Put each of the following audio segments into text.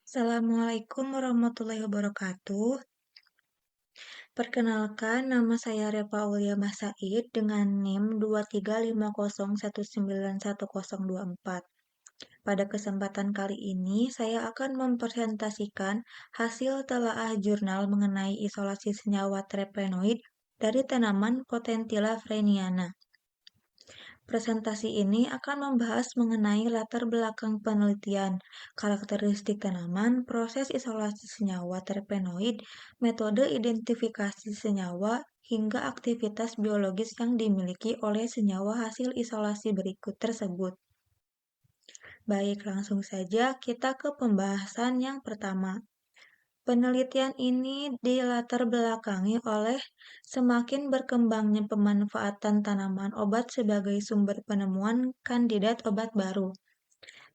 Assalamualaikum warahmatullahi wabarakatuh. Perkenalkan, nama saya Repa Aulia Said dengan NIM 23501911024. Pada kesempatan kali ini, saya akan mempresentasikan hasil telaah jurnal mengenai isolasi senyawa terpenoid dari tanaman Potentilla freniana. Presentasi ini akan membahas mengenai latar belakang penelitian, karakteristik tanaman, proses isolasi senyawa terpenoid, metode identifikasi senyawa, hingga aktivitas biologis yang dimiliki oleh senyawa hasil isolasi berikut tersebut. Baik, langsung saja kita ke pembahasan yang pertama. Penelitian ini dilatar belakangi oleh semakin berkembangnya pemanfaatan tanaman obat sebagai sumber penemuan kandidat obat baru.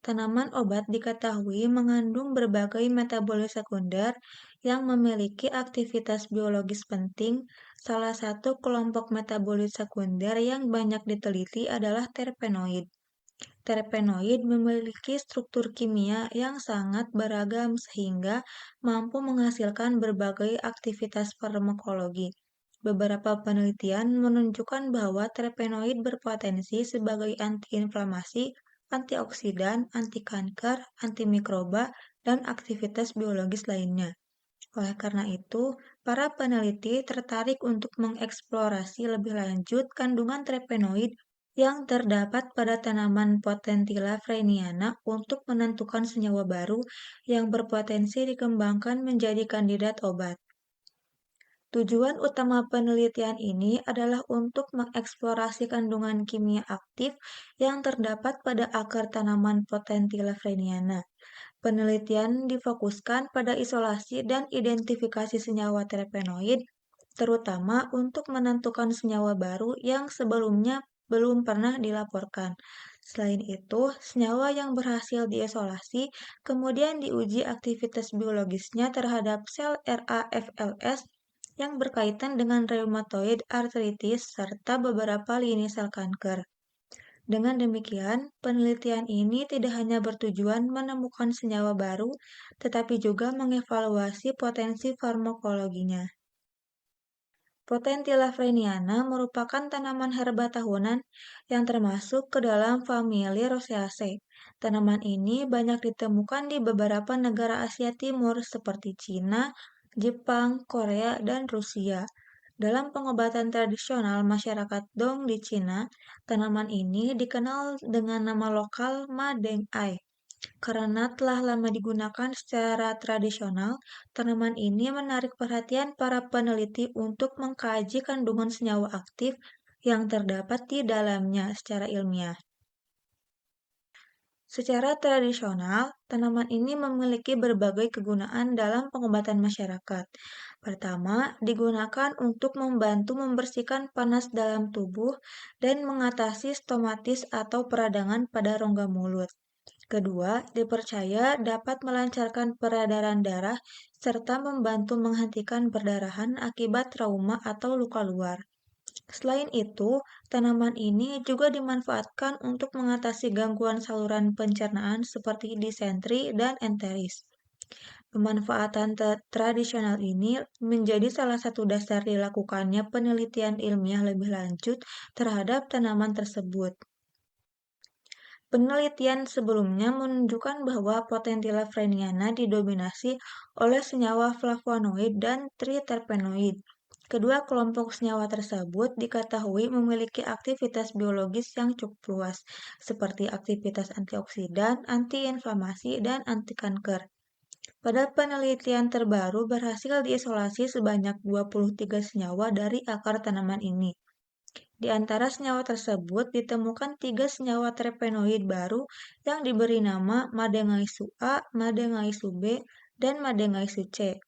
Tanaman obat diketahui mengandung berbagai metabolit sekunder yang memiliki aktivitas biologis penting. Salah satu kelompok metabolit sekunder yang banyak diteliti adalah terpenoid. Terpenoid memiliki struktur kimia yang sangat beragam sehingga mampu menghasilkan berbagai aktivitas farmakologi. Beberapa penelitian menunjukkan bahwa terpenoid berpotensi sebagai antiinflamasi, antioksidan, antikanker, antimikroba, dan aktivitas biologis lainnya. Oleh karena itu, para peneliti tertarik untuk mengeksplorasi lebih lanjut kandungan terpenoid yang terdapat pada tanaman Potentilla freniana untuk menentukan senyawa baru yang berpotensi dikembangkan menjadi kandidat obat. Tujuan utama penelitian ini adalah untuk mengeksplorasi kandungan kimia aktif yang terdapat pada akar tanaman Potentilla freniana. Penelitian difokuskan pada isolasi dan identifikasi senyawa terpenoid, terutama untuk menentukan senyawa baru yang sebelumnya belum pernah dilaporkan. Selain itu, senyawa yang berhasil diisolasi kemudian diuji aktivitas biologisnya terhadap sel RAFLS yang berkaitan dengan rheumatoid arthritis serta beberapa lini sel kanker. Dengan demikian, penelitian ini tidak hanya bertujuan menemukan senyawa baru, tetapi juga mengevaluasi potensi farmakologinya. Potentilla freniana merupakan tanaman herba tahunan yang termasuk ke dalam famili Rosaceae. Tanaman ini banyak ditemukan di beberapa negara Asia Timur seperti Cina, Jepang, Korea, dan Rusia. Dalam pengobatan tradisional masyarakat Dong di Cina, tanaman ini dikenal dengan nama lokal Ma Deng Ai. Karena telah lama digunakan secara tradisional, tanaman ini menarik perhatian para peneliti untuk mengkaji kandungan senyawa aktif yang terdapat di dalamnya secara ilmiah. Secara tradisional, tanaman ini memiliki berbagai kegunaan dalam pengobatan masyarakat. Pertama, digunakan untuk membantu membersihkan panas dalam tubuh dan mengatasi stomatis atau peradangan pada rongga mulut. Kedua, dipercaya dapat melancarkan peredaran darah serta membantu menghentikan perdarahan akibat trauma atau luka luar. Selain itu, tanaman ini juga dimanfaatkan untuk mengatasi gangguan saluran pencernaan seperti disentri dan enteris. Pemanfaatan tradisional ini menjadi salah satu dasar dilakukannya penelitian ilmiah lebih lanjut terhadap tanaman tersebut. Penelitian sebelumnya menunjukkan bahwa Potentilla freniana didominasi oleh senyawa flavonoid dan triterpenoid. Kedua kelompok senyawa tersebut diketahui memiliki aktivitas biologis yang cukup luas, seperti aktivitas antioksidan, antiinflamasi, dan antikanker. Pada penelitian terbaru berhasil diisolasi sebanyak 23 senyawa dari akar tanaman ini. Di antara senyawa tersebut ditemukan 3 senyawa terpenoid baru yang diberi nama Madengaisu A, Madengaisu B, dan Madengaisu C.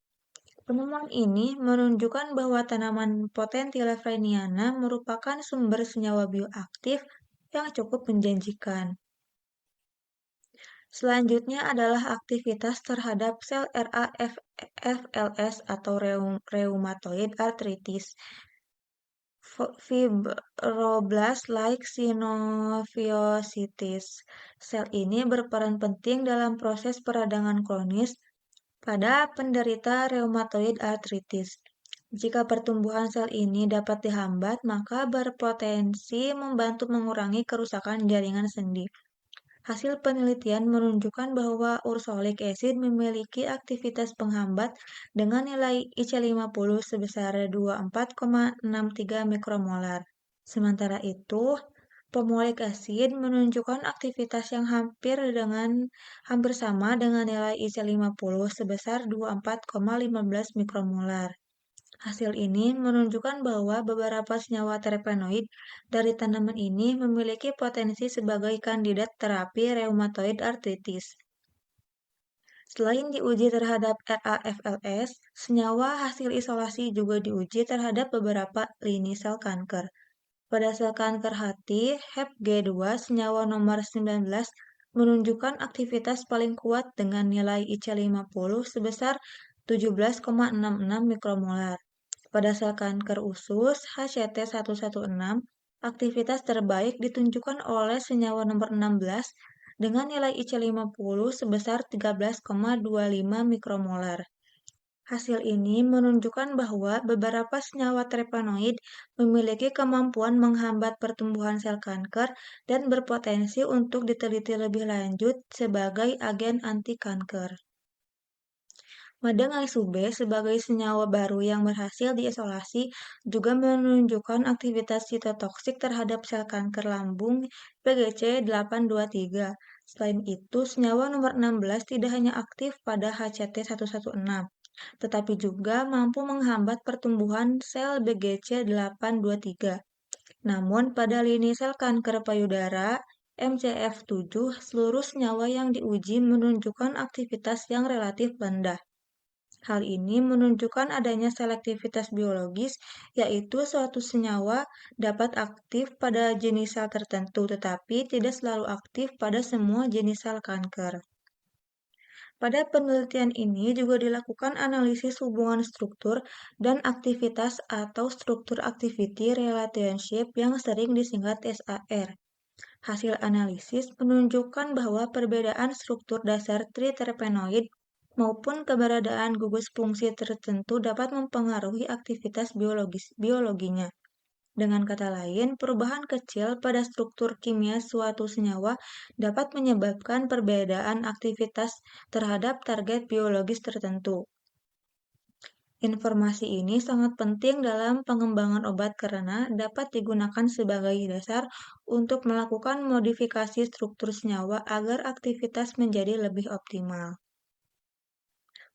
Penemuan ini menunjukkan bahwa tanaman Potentilla freniana merupakan sumber senyawa bioaktif yang cukup menjanjikan. Selanjutnya adalah aktivitas terhadap sel RAFLS atau rheumatoid arthritis. Fibroblast-like synoviositis. Sel ini berperan penting dalam proses peradangan kronis Pada penderita reumatoid arthritis, jika pertumbuhan sel ini dapat dihambat, maka berpotensi membantu mengurangi kerusakan jaringan sendi. Hasil penelitian menunjukkan bahwa ursolic acid memiliki aktivitas penghambat dengan nilai IC50 sebesar 24,63 mikromolar. Sementara itu, pemolik acid menunjukkan aktivitas yang hampir sama dengan nilai IC50 sebesar 24,15 mikromolar. Hasil ini menunjukkan bahwa beberapa senyawa terpenoid dari tanaman ini memiliki potensi sebagai kandidat terapi reumatoid arthritis. Selain diuji terhadap RAFLS, senyawa hasil isolasi juga diuji terhadap beberapa lini sel kanker. Pada sel kanker hati, HEP-G2 senyawa nomor 19 menunjukkan aktivitas paling kuat dengan nilai IC50 sebesar 17,66 mikromolar. Pada sel kanker usus HCT116, aktivitas terbaik ditunjukkan oleh senyawa nomor 16 dengan nilai IC50 sebesar 13,25 mikromolar. Hasil ini menunjukkan bahwa beberapa senyawa terpenoid memiliki kemampuan menghambat pertumbuhan sel kanker dan berpotensi untuk diteliti lebih lanjut sebagai agen anti kanker. Madangaisu-B sebagai senyawa baru yang berhasil diisolasi juga menunjukkan aktivitas sitotoksik terhadap sel kanker lambung PGC823. Selain itu, senyawa nomor 16 tidak hanya aktif pada HCT116, tetapi juga mampu menghambat pertumbuhan sel BGC823. Namun, pada lini sel kanker payudara, MCF7, seluruh senyawa yang diuji menunjukkan aktivitas yang relatif rendah. Hal ini menunjukkan adanya selektivitas biologis, yaitu suatu senyawa dapat aktif pada jenis sel tertentu, tetapi tidak selalu aktif pada semua jenis sel kanker. Pada penelitian ini juga dilakukan analisis hubungan struktur dan aktivitas atau struktur activity relationship yang sering disingkat SAR. Hasil analisis menunjukkan bahwa perbedaan struktur dasar triterpenoid maupun keberadaan gugus fungsi tertentu dapat mempengaruhi aktivitas biologinya. Dengan kata lain, perubahan kecil pada struktur kimia suatu senyawa dapat menyebabkan perbedaan aktivitas terhadap target biologis tertentu. Informasi ini sangat penting dalam pengembangan obat karena dapat digunakan sebagai dasar untuk melakukan modifikasi struktur senyawa agar aktivitas menjadi lebih optimal.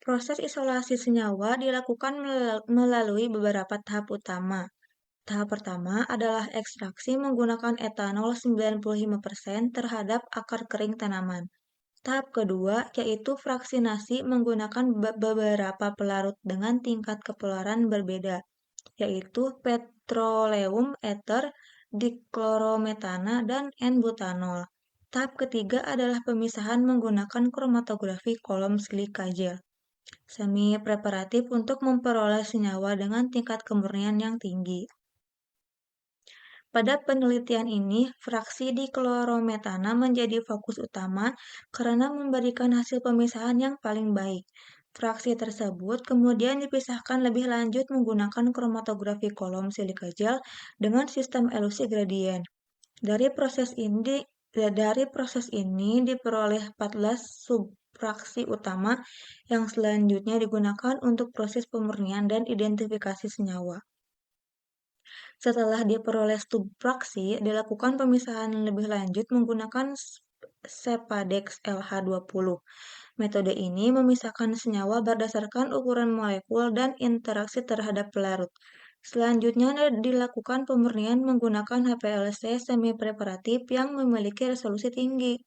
Proses isolasi senyawa dilakukan melalui beberapa tahap utama. Tahap pertama adalah ekstraksi menggunakan etanol 95% terhadap akar kering tanaman. Tahap kedua yaitu fraksinasi menggunakan beberapa pelarut dengan tingkat kepeluaran berbeda, yaitu petroleum ether, diklorometana, dan N-butanol. Tahap ketiga adalah pemisahan menggunakan kromatografi kolom silika gel, semi-preparatif untuk memperoleh senyawa dengan tingkat kemurnian yang tinggi. Pada penelitian ini, fraksi diklorometana menjadi fokus utama karena memberikan hasil pemisahan yang paling baik. Fraksi tersebut kemudian dipisahkan lebih lanjut menggunakan kromatografi kolom silika gel dengan sistem elusi gradien. Dari proses ini diperoleh 14 subfraksi utama yang selanjutnya digunakan untuk proses pemurnian dan identifikasi senyawa. Setelah diperoleh subfraksi, dilakukan pemisahan lebih lanjut menggunakan Sepadex LH20. Metode ini memisahkan senyawa berdasarkan ukuran molekul dan interaksi terhadap pelarut. Selanjutnya dilakukan pemurnian menggunakan HPLC semi-preparatif yang memiliki resolusi tinggi.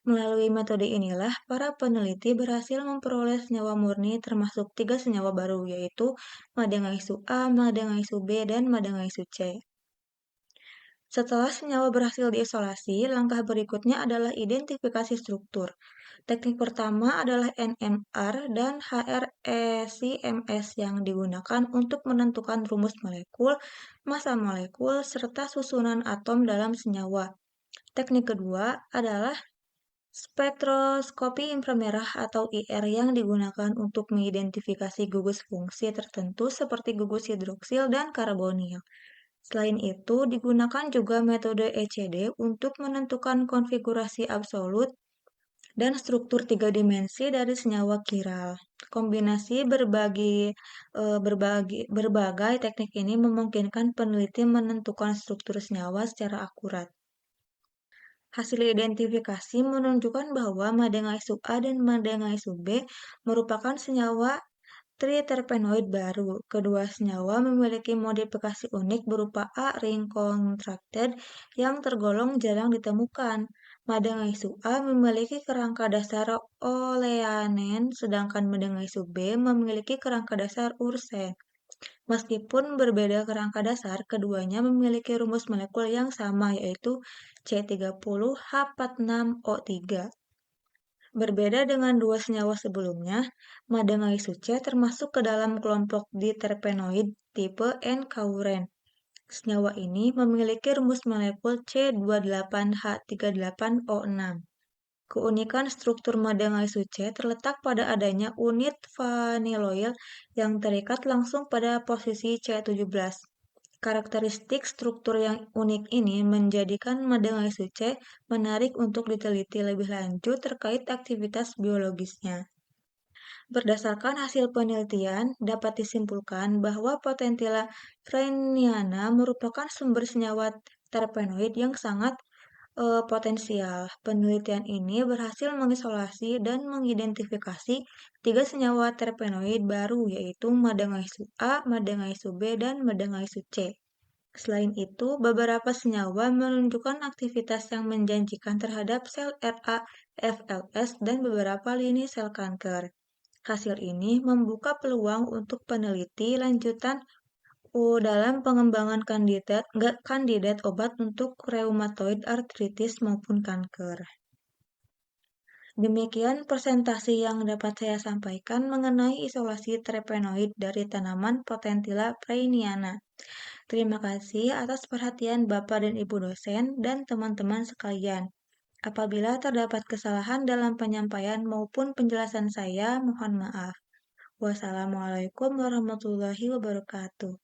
Melalui metode inilah, para peneliti berhasil memperoleh senyawa murni termasuk 3 senyawa baru, yaitu madangaisu A, madangaisu B, dan madangaisu C. Setelah senyawa berhasil diisolasi, langkah berikutnya adalah identifikasi struktur. Teknik pertama adalah NMR dan HRECMS yang digunakan untuk menentukan rumus molekul, massa molekul, serta susunan atom dalam senyawa. Teknik kedua adalah Spektroskopi inframerah atau IR yang digunakan untuk mengidentifikasi gugus fungsi tertentu seperti gugus hidroksil dan karbonil. Selain itu, digunakan juga metode ECD untuk menentukan konfigurasi absolut dan struktur tiga dimensi dari senyawa kiral. Kombinasi berbagai teknik ini memungkinkan peneliti menentukan struktur senyawa secara akurat. Hasil identifikasi menunjukkan bahwa Madengai sub A dan Madengai sub B merupakan senyawa triterpenoid baru. Kedua senyawa memiliki modifikasi unik berupa A-ring contracted yang tergolong jarang ditemukan. Madengai sub A memiliki kerangka dasar oleanen, sedangkan Madengai sub B memiliki kerangka dasar ursen. Meskipun berbeda kerangka dasar, keduanya memiliki rumus molekul yang sama, yaitu C30H46O3. Berbeda dengan dua senyawa sebelumnya, Madangaisu-C termasuk ke dalam kelompok diterpenoid tipe N-Kauren. Senyawa ini memiliki rumus molekul C28H38O6. Keunikan struktur Madangaisu-C terletak pada adanya unit vaniloil yang terikat langsung pada posisi C17. Karakteristik struktur yang unik ini menjadikan Madangaisu-C menarik untuk diteliti lebih lanjut terkait aktivitas biologisnya. Berdasarkan hasil penelitian, dapat disimpulkan bahwa Potentilla freniana merupakan sumber senyawa terpenoid yang sangat potensial. Penelitian ini berhasil mengisolasi dan mengidentifikasi tiga senyawa terpenoid baru, yaitu Madangaisu A, Madangaisu B, dan Madangaisu C. Selain itu, beberapa senyawa menunjukkan aktivitas yang menjanjikan terhadap sel RA-FLS dan beberapa lini sel kanker. Hasil ini membuka peluang untuk peneliti lanjutan dalam pengembangan kandidat obat untuk rheumatoid arthritis maupun kanker. Demikian presentasi yang dapat saya sampaikan mengenai isolasi terpenoid dari tanaman Potentilla prainiana. Terima kasih atas perhatian Bapak dan Ibu dosen dan teman-teman sekalian. Apabila terdapat kesalahan dalam penyampaian maupun penjelasan saya, mohon maaf. Wassalamualaikum warahmatullahi wabarakatuh.